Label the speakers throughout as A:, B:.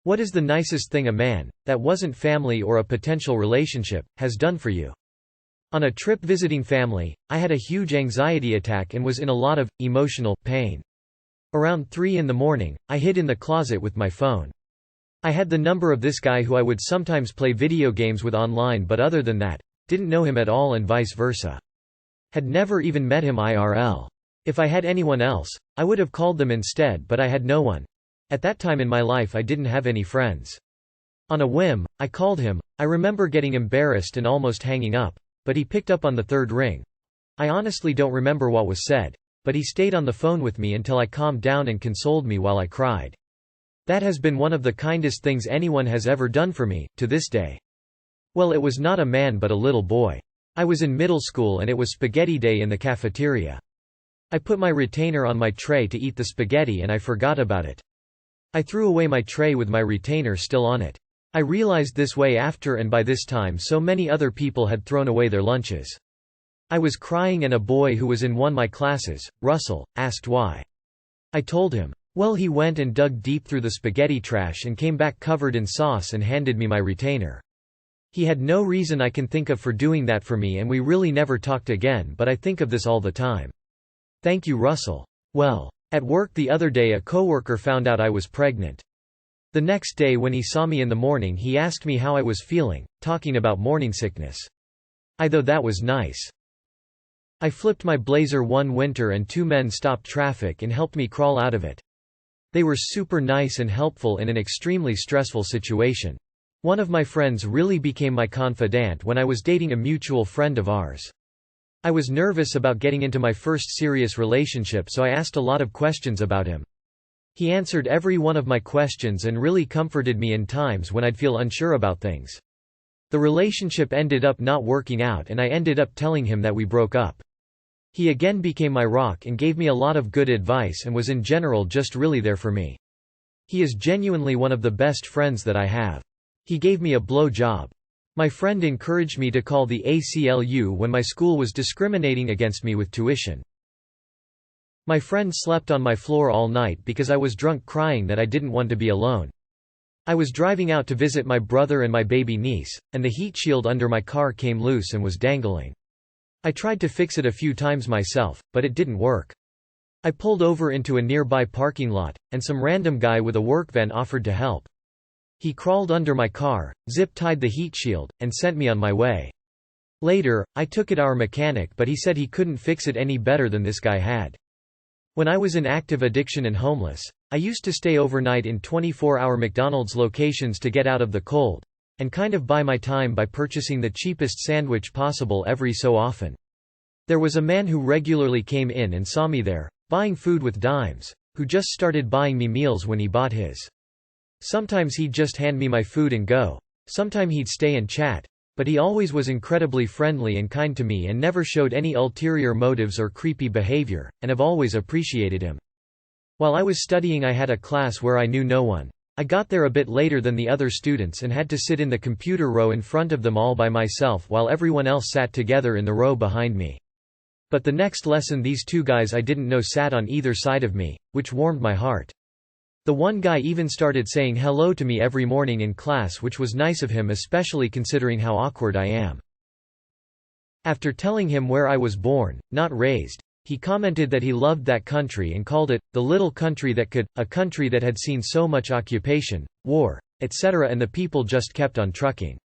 A: What is the nicest thing a man, that wasn't family or a potential relationship, has done for you? On a trip visiting family, I had a huge anxiety attack and was in a lot of emotional pain. Around 3 in the morning, I hid in the closet with my phone. I had the number of this guy who I would sometimes play video games with online, but other than that, didn't know him at all and vice versa. Had never even met him IRL. If I had anyone else, I would have called them instead, but I had no one. At that time in my life I didn't have any friends. On a whim, I called him. I remember getting embarrassed and almost hanging up, but he picked up on the third ring. I honestly don't remember what was said, but he stayed on the phone with me until I calmed down and consoled me while I cried. That has been one of the kindest things anyone has ever done for me, to this day. Well, it was not a man but a little boy. I was in middle school and it was spaghetti day in the cafeteria. I put my retainer on my tray to eat the spaghetti and I forgot about it. I threw away my tray with my retainer still on it. I realized this way after, and by this time so many other people had thrown away their lunches. I was crying and a boy who was in one of my classes, Russell, asked why. I told him. Well, he went and dug deep through the spaghetti trash and came back covered in sauce and handed me my retainer. He had no reason I can think of for doing that for me, and we really never talked again, but I think of this all the time. Thank you, Russell. Well, at work the other day a coworker found out I was pregnant. The next day when he saw me in the morning he asked me how I was feeling, talking about morning sickness. I thought that was nice. I flipped my blazer one winter and 2 men stopped traffic and helped me crawl out of it. They were super nice and helpful in an extremely stressful situation. One of my friends really became my confidant when I was dating a mutual friend of ours. I was nervous about getting into my first serious relationship, so I asked a lot of questions about him. He answered every one of my questions and really comforted me in times when I'd feel unsure about things. The relationship ended up not working out and I ended up telling him that we broke up. He again became my rock and gave me a lot of good advice and was in general just really there for me. He is genuinely one of the best friends that I have. He gave me a blow job. My friend encouraged me to call the ACLU when my school was discriminating against me with tuition. My friend slept on my floor all night because I was drunk crying that I didn't want to be alone. I was driving out to visit my brother and my baby niece, and the heat shield under my car came loose and was dangling. I tried to fix it a few times myself, but it didn't work. I pulled over into a nearby parking lot, and some random guy with a work van offered to help. He crawled under my car, zip-tied the heat shield, and sent me on my way. Later, I took it to our mechanic, but he said he couldn't fix it any better than this guy had. When I was in active addiction and homeless, I used to stay overnight in 24-hour McDonald's locations to get out of the cold, and kind of buy my time by purchasing the cheapest sandwich possible every so often. There was a man who regularly came in and saw me there, buying food with dimes, who just started buying me meals when he bought his. Sometimes he'd just hand me my food and go. Sometime he'd stay and chat. But he always was incredibly friendly and kind to me and never showed any ulterior motives or creepy behavior, and I've always appreciated him. While I was studying I had a class where I knew no one. I got there a bit later than the other students and had to sit in the computer row in front of them all by myself while everyone else sat together in the row behind me. But the next lesson these 2 guys I didn't know sat on either side of me, which warmed my heart. The one guy even started saying hello to me every morning in class, which was nice of him, especially considering how awkward I am. After telling him where I was born, not raised, he commented that he loved that country and called it, the little country that could, a country that had seen so much occupation, war, etc., and the people just kept on trucking.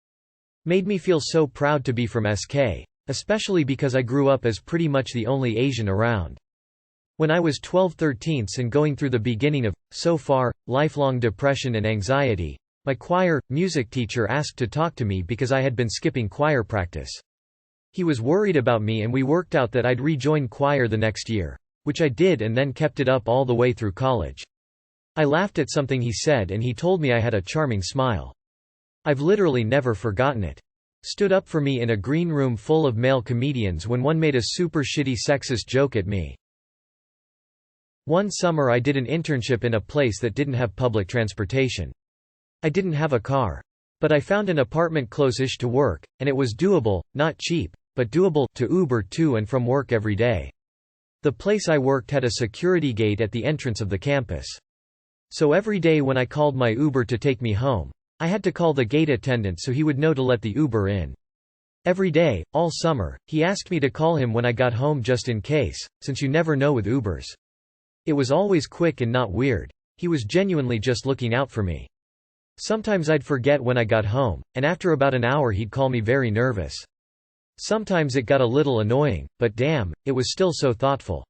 A: Made me feel so proud to be from SK, especially because I grew up as pretty much the only Asian around. When I was 12/13 and going through the beginning of, so far, lifelong depression and anxiety, my choir, music teacher asked to talk to me because I had been skipping choir practice. He was worried about me and we worked out that I'd rejoin choir the next year, which I did and then kept it up all the way through college. I laughed at something he said and he told me I had a charming smile. I've literally never forgotten it. Stood up for me in a green room full of male comedians when one made a super shitty sexist joke at me. One summer I did an internship in a place that didn't have public transportation. I didn't have a car. But I found an apartment close-ish to work, and it was doable, not cheap, but doable, to Uber to and from work every day. The place I worked had a security gate at the entrance of the campus. So every day when I called my Uber to take me home, I had to call the gate attendant so he would know to let the Uber in. Every day, all summer, he asked me to call him when I got home just in case, since you never know with Ubers. It was always quick and not weird. He was genuinely just looking out for me. Sometimes I'd forget when I got home, and after about an hour he'd call me very nervous. Sometimes it got a little annoying, but damn, it was still so thoughtful.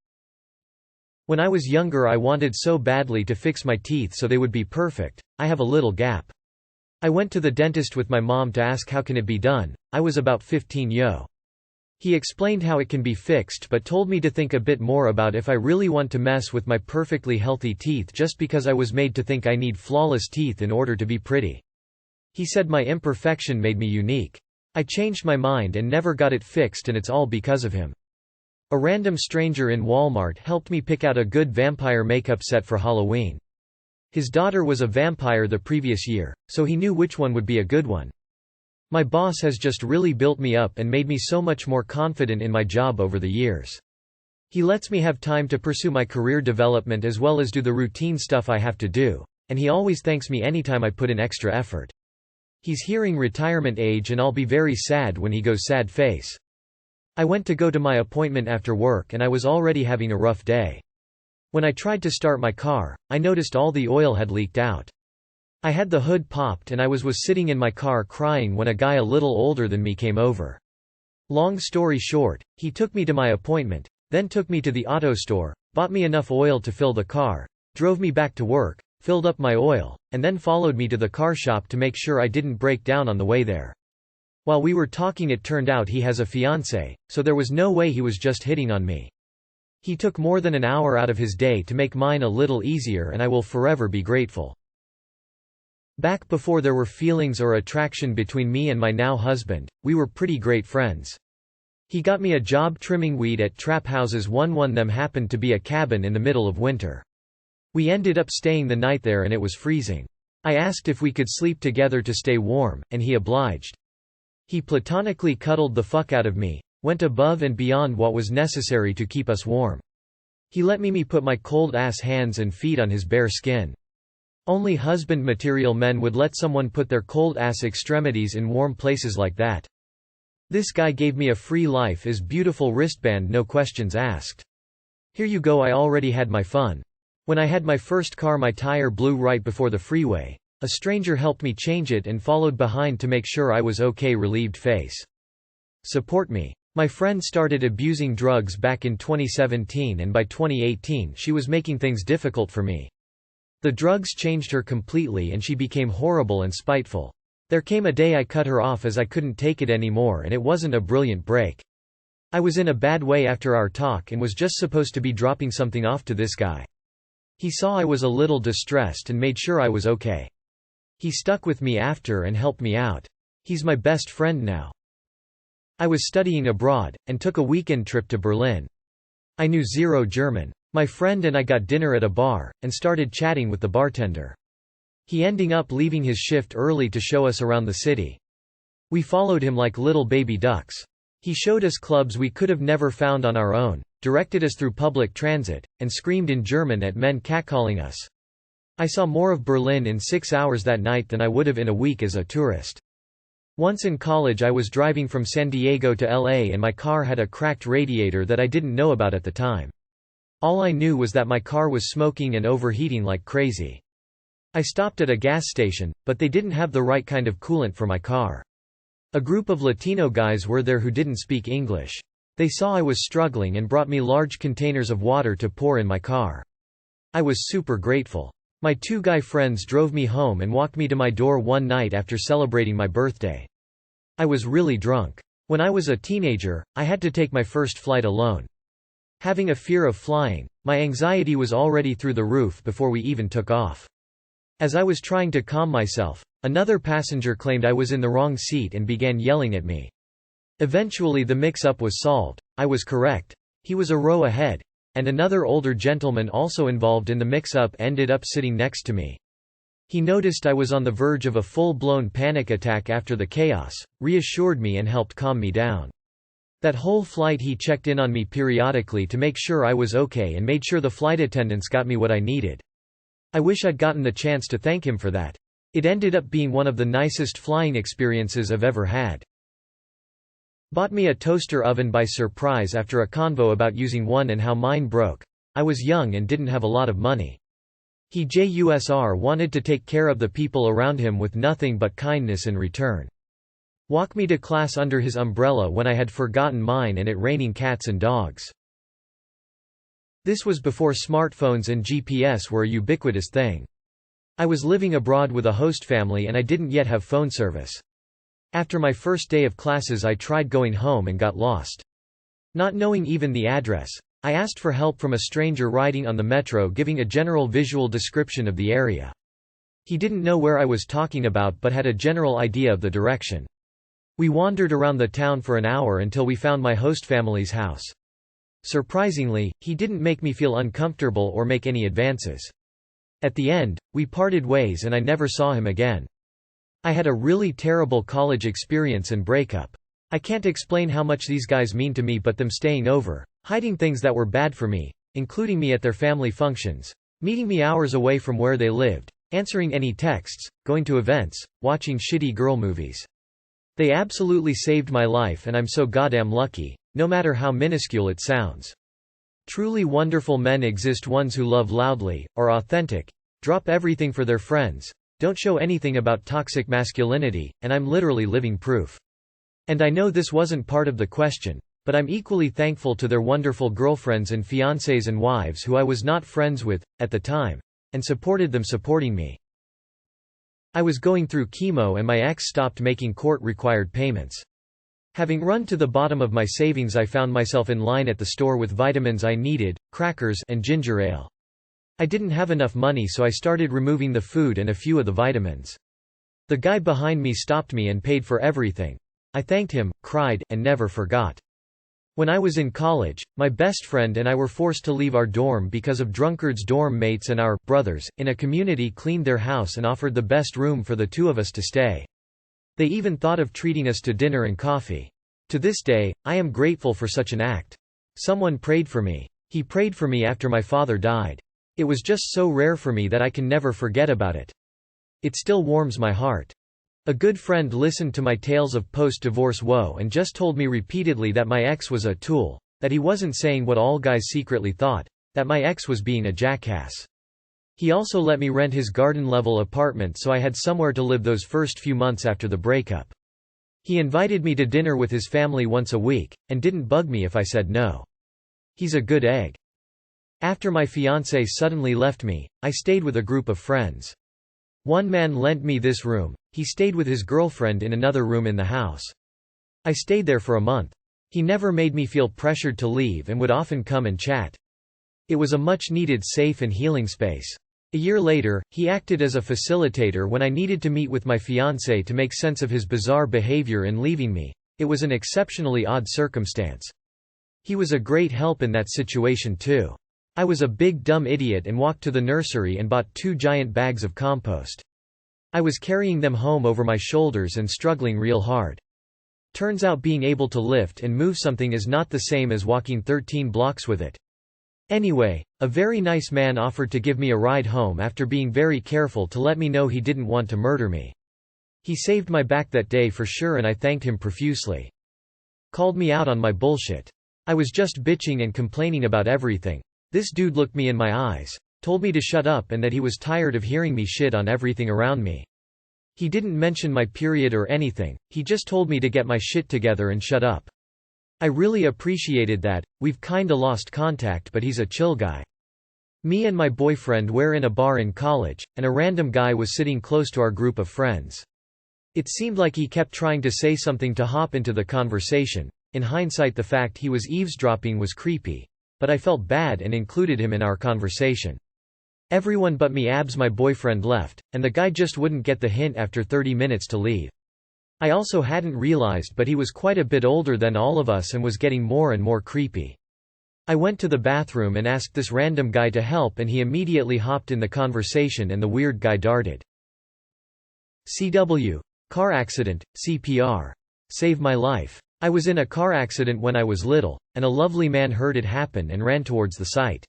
A: When I was younger I wanted so badly to fix my teeth so they would be perfect. I have a little gap. I went to the dentist with my mom to ask how can it be done. I was about 15 yo. He explained how it can be fixed but told me to think a bit more about if I really want to mess with my perfectly healthy teeth just because I was made to think I need flawless teeth in order to be pretty. He said my imperfection made me unique. I changed my mind and never got it fixed, and it's all because of him. A random stranger in Walmart helped me pick out a good vampire makeup set for Halloween. His daughter was a vampire the previous year, so he knew which one would be a good one. My boss has just really built me up and made me so much more confident in my job over the years. He lets me have time to pursue my career development as well as do the routine stuff I have to do, and he always thanks me anytime I put in extra effort. He's hearing retirement age and I'll be very sad when he goes sad face. I went to go to my appointment after work and I was already having a rough day. When I tried to start my car, I noticed all the oil had leaked out. I had the hood popped and I was sitting in my car crying when a guy a little older than me came over. Long story short, he took me to my appointment, then took me to the auto store, bought me enough oil to fill the car, drove me back to work, filled up my oil, and then followed me to the car shop to make sure I didn't break down on the way there. While we were talking it turned out he has a fiancée, so there was no way he was just hitting on me. He took more than an hour out of his day to make mine a little easier and I will forever be grateful. Back before there were feelings or attraction between me and my now husband, we were pretty great friends. He got me a job trimming weed at trap houses. One of them happened to be a cabin in the middle of winter. We ended up staying the night there and it was freezing. I asked if we could sleep together to stay warm, and he obliged. He platonically cuddled the fuck out of me, went above and beyond what was necessary to keep us warm. He let me put my cold-ass hands and feet on his bare skin. Only husband-material men would let someone put their cold-ass extremities in warm places like that. This guy gave me a free life is beautiful wristband, no questions asked. Here you go. I already had my fun. When I had my first car my tire blew right before the freeway. A stranger helped me change it and followed behind to make sure I was okay. Relieved face. Support me. My friend started abusing drugs back in 2017 and by 2018 she was making things difficult for me. The drugs changed her completely and she became horrible and spiteful. There came a day I cut her off as I couldn't take it anymore, and it wasn't a brilliant break. I was in a bad way after our talk and was just supposed to be dropping something off to this guy. He saw I was a little distressed and made sure I was okay. He stuck with me after and helped me out. He's my best friend now. I was studying abroad, and took a weekend trip to Berlin. I knew zero German. My friend and I got dinner at a bar, and started chatting with the bartender. He ending up leaving his shift early to show us around the city. We followed him like little baby ducks. He showed us clubs we could have never found on our own, directed us through public transit, and screamed in German at men catcalling us. I saw more of Berlin in 6 hours that night than I would have in a week as a tourist. Once in college I was driving from San Diego to LA and my car had a cracked radiator that I didn't know about at the time. All I knew was that my car was smoking and overheating like crazy. I stopped at a gas station, but they didn't have the right kind of coolant for my car. A group of Latino guys were there who didn't speak English. They saw I was struggling and brought me large containers of water to pour in my car. I was super grateful. My two guy friends drove me home and walked me to my door one night after celebrating my birthday. I was really drunk. When I was a teenager, I had to take my first flight alone. Having a fear of flying, my anxiety was already through the roof before we even took off. As I was trying to calm myself, another passenger claimed I was in the wrong seat and began yelling at me. Eventually the mix-up was solved. I was correct. He was a row ahead, and another older gentleman also involved in the mix-up ended up sitting next to me. He noticed I was on the verge of a full-blown panic attack after the chaos, reassured me and helped calm me down. That whole flight he checked in on me periodically to make sure I was okay and made sure the flight attendants got me what I needed. I wish I'd gotten the chance to thank him for that. It ended up being one of the nicest flying experiences I've ever had. Bought me a toaster oven by surprise after a convo about using one and how mine broke. I was young and didn't have a lot of money. He just wanted to take care of the people around him with nothing but kindness in return. Walk me to class under his umbrella when I had forgotten mine and it raining cats and dogs. This was before smartphones and GPS were a ubiquitous thing. I was living abroad with a host family and I didn't yet have phone service. After my first day of classes I tried going home and got lost. Not knowing even the address, I asked for help from a stranger riding on the metro giving a general visual description of the area. He didn't know where I was talking about but had a general idea of the direction. We wandered around the town for an hour until we found my host family's house. Surprisingly, he didn't make me feel uncomfortable or make any advances. At the end, we parted ways and I never saw him again. I had a really terrible college experience and breakup. I can't explain how much these guys mean to me, but them staying over, hiding things that were bad for me, including me at their family functions, meeting me hours away from where they lived, answering any texts, going to events, watching shitty girl movies. They absolutely saved my life and I'm so goddamn lucky, no matter how minuscule it sounds. Truly wonderful men exist, ones who love loudly, are authentic, drop everything for their friends, don't show anything about toxic masculinity, and I'm literally living proof. And I know this wasn't part of the question, but I'm equally thankful to their wonderful girlfriends and fiancés and wives who I was not friends with, at the time, and supported them supporting me. I was going through chemo and my ex stopped making court-required payments. Having run to the bottom of my savings, I found myself in line at the store with vitamins I needed, crackers, and ginger ale. I didn't have enough money, so I started removing the food and a few of the vitamins. The guy behind me stopped me and paid for everything. I thanked him, cried, and never forgot. When I was in college, my best friend and I were forced to leave our dorm because of drunkards. Dorm mates and our brothers in a community cleaned their house and offered the best room for the two of us to stay. They even thought of treating us to dinner and coffee. To this day, I am grateful for such an act. Someone prayed for me. He prayed for me after my father died. It was just so rare for me that I can never forget about it. It still warms my heart. A good friend listened to my tales of post-divorce woe and just told me repeatedly that my ex was a tool, that he wasn't saying what all guys secretly thought, that my ex was being a jackass. He also let me rent his garden-level apartment so I had somewhere to live those first few months after the breakup. He invited me to dinner with his family once a week, and didn't bug me if I said no. He's a good egg. After my fiancé suddenly left me, I stayed with a group of friends. One man lent me this room, he stayed with his girlfriend in another room in the house. I stayed there for a month. He never made me feel pressured to leave and would often come and chat. It was a much-needed safe and healing space. A year later, he acted as a facilitator when I needed to meet with my fiancé to make sense of his bizarre behavior in leaving me. It was an exceptionally odd circumstance. He was a great help in that situation too. I was a big dumb idiot and walked to the nursery and bought 2 giant bags of compost. I was carrying them home over my shoulders and struggling real hard. Turns out being able to lift and move something is not the same as walking 13 blocks with it. Anyway, a very nice man offered to give me a ride home after being very careful to let me know he didn't want to murder me. He saved my back that day for sure and I thanked him profusely. Called me out on my bullshit. I was just bitching and complaining about everything. This dude looked me in my eyes, told me to shut up and that he was tired of hearing me shit on everything around me. He didn't mention my period or anything, he just told me to get my shit together and shut up. I really appreciated that. We've kinda lost contact, but he's a chill guy. Me and my boyfriend were in a bar in college, and a random guy was sitting close to our group of friends. It seemed like he kept trying to say something to hop into the conversation. In hindsight, the fact he was eavesdropping was creepy, but I felt bad and included him in our conversation. Everyone but me, my boyfriend, left, and the guy just wouldn't get the hint after 30 minutes to leave. I also hadn't realized, but he was quite a bit older than all of us and was getting more and more creepy. I went to the bathroom and asked this random guy to help and he immediately hopped in the conversation and the weird guy darted. CW. Car accident, CPR. Save my life. I was in a car accident when I was little, and a lovely man heard it happen and ran towards the site.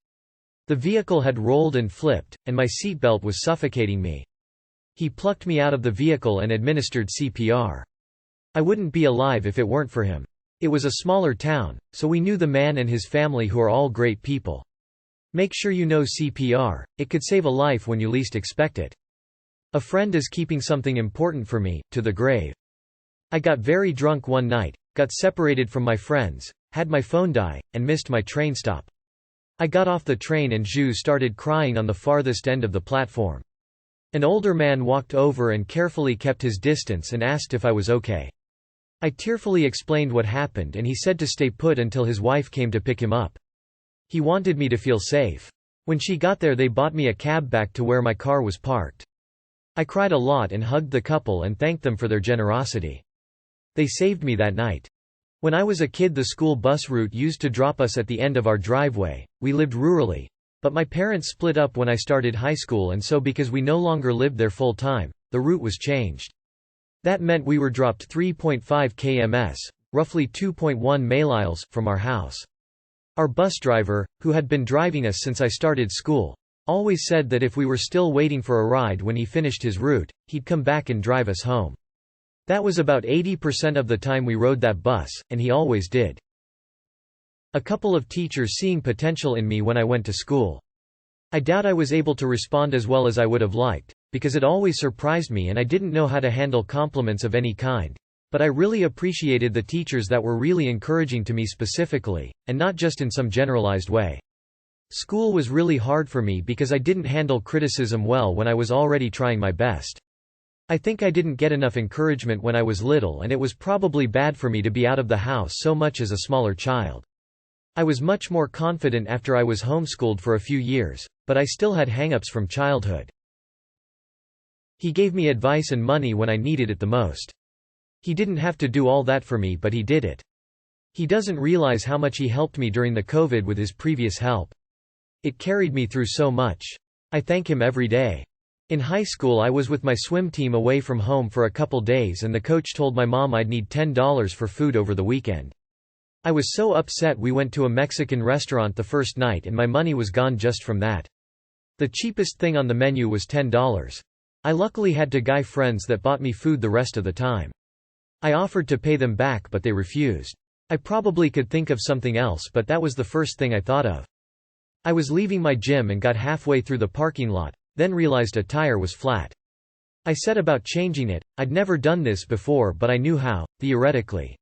A: The vehicle had rolled and flipped, and my seatbelt was suffocating me. He plucked me out of the vehicle and administered CPR. I wouldn't be alive if it weren't for him. It was a smaller town, so we knew the man and his family, who are all great people. Make sure you know CPR, it could save a life when you least expect it. A friend is keeping something important for me, to the grave. I got very drunk one night, got separated from my friends, had my phone die, and missed my train stop. I got off the train and Zhu started crying on the farthest end of the platform. An older man walked over and carefully kept his distance and asked if I was okay. I tearfully explained what happened and he said to stay put until his wife came to pick him up. He wanted me to feel safe. When she got there, they bought me a cab back to where my car was parked. I cried a lot and hugged the couple and thanked them for their generosity. They saved me that night. When I was a kid, the school bus route used to drop us at the end of our driveway. We lived rurally, but my parents split up when I started high school, and so because we no longer lived there full time, the route was changed. That meant we were dropped 3.5 km, roughly 2.1 miles, from our house. Our bus driver, who had been driving us since I started school, always said that if we were still waiting for a ride when he finished his route, he'd come back and drive us home. That was about 80% of the time we rode that bus, and he always did. A couple of teachers seeing potential in me when I went to school. I doubt I was able to respond as well as I would have liked, because it always surprised me and I didn't know how to handle compliments of any kind. But I really appreciated the teachers that were really encouraging to me specifically, and not just in some generalized way. School was really hard for me because I didn't handle criticism well when I was already trying my best. I think I didn't get enough encouragement when I was little, and it was probably bad for me to be out of the house so much as a smaller child. I was much more confident after I was homeschooled for a few years, but I still had hang-ups from childhood. He gave me advice and money when I needed it the most. He didn't have to do all that for me, but he did it. He doesn't realize how much he helped me during the COVID with his previous help. It carried me through so much. I thank him every day. In high school, I was with my swim team away from home for a couple days, and the coach told my mom I'd need $10 for food over the weekend. I was so upset. We went to a Mexican restaurant the first night and my money was gone just from that. The cheapest thing on the menu was $10. I luckily had two guy friends that bought me food the rest of the time. I offered to pay them back, but they refused. I probably could think of something else, but that was the first thing I thought of. I was leaving my gym and got halfway through the parking lot, then realized a tire was flat. I set about changing it. I'd never done this before, but I knew how, theoretically.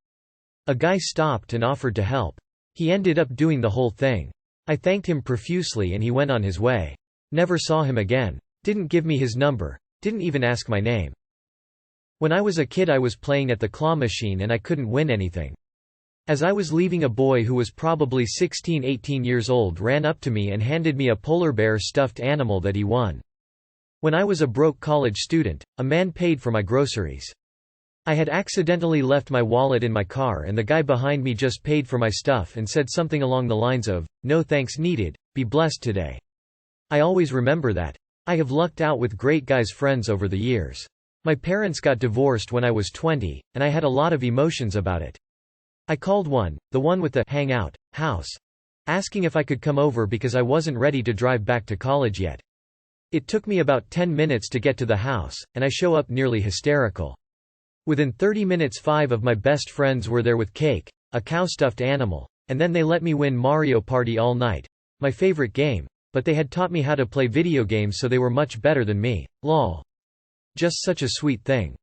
A: A guy stopped and offered to help. He ended up doing the whole thing. I thanked him profusely and he went on his way. Never saw him again. Didn't give me his number. Didn't even ask my name. When I was a kid, I was playing at the claw machine and I couldn't win anything. As I was leaving, a boy who was probably 16-18 years old ran up to me and handed me a polar bear stuffed animal that he won. When I was a broke college student, a man paid for my groceries. I had accidentally left my wallet in my car and the guy behind me just paid for my stuff and said something along the lines of, "No thanks needed, be blessed today." I always remember that. I have lucked out with great guys friends over the years. My parents got divorced when I was 20, and I had a lot of emotions about it. I called the one with the hangout house, asking if I could come over because I wasn't ready to drive back to college yet. It took me about 10 minutes to get to the house, and I show up nearly hysterical. Within 30 minutes 5 of my best friends were there with cake, a cow stuffed animal, and then they let me win Mario Party all night, my favorite game, but they had taught me how to play video games, so they were much better than me. Lol. Just such a sweet thing.